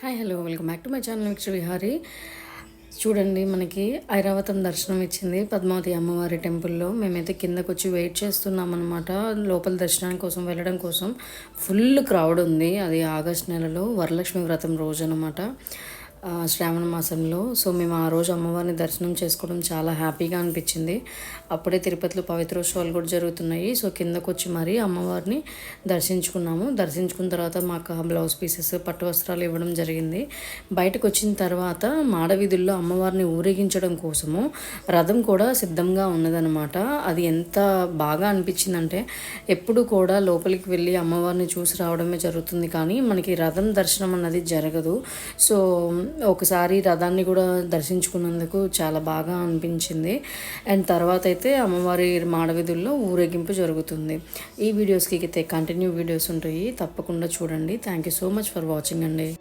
Hi hello welcome back to my channel mixed Vihari. చూడండి, మనకి ఐరావతం దర్శనం ఇచ్చింది పద్మావతి అమ్మవారి టెంపుల్లో. మేమైతే కిందకు వచ్చి వెయిట్ చేస్తున్నాం అనమాట. లోపల దర్శనానికి కోసం వెళ్ళడం కోసం ఫుల్ క్రౌడ్ ఉంది. అది ఆగస్ట్ నెలలో వరలక్ష్మి వ్రతం రోజు అనమాట, శ్రావణ మాసంలో. సో మేము ఆ రోజు అమ్మవారిని దర్శనం చేసుకోవడం చాలా హ్యాపీగా అనిపించింది. అప్పుడే తిరుపతిలో పవిత్రోత్సవాలు కూడా జరుగుతున్నాయి. సో కిందకు వచ్చి మరీ అమ్మవారిని దర్శించుకున్నాము. దర్శించుకున్న తర్వాత మాకు బ్లౌజ్ పీసెస్, పట్టు వస్త్రాలు ఇవ్వడం జరిగింది. బయటకు వచ్చిన తర్వాత మాడవీధుల్లో అమ్మవారిని ఊరేగించడం కోసము రథం కూడా సిద్ధంగా ఉన్నదనమాట. అది ఎంత బాగా అనిపించిందంటే, ఎప్పుడు కూడా లోపలికి వెళ్ళి అమ్మవారిని చూసి రావడమే జరుగుతుంది, కానీ మనకి రథం దర్శనం అన్నది జరగదు. సో ఒకసారి రథాన్ని కూడా దర్శించుకున్నందుకు చాలా బాగా అనిపించింది. అండ్ తర్వాత అయితే అమ్మవారి మాడవీధుల్లో ఊరేగింపు జరుగుతుంది. ఈ వీడియోస్కి అయితే కంటిన్యూ వీడియోస్ ఉంటాయి, తప్పకుండా చూడండి. Thank you so much for watching అండి.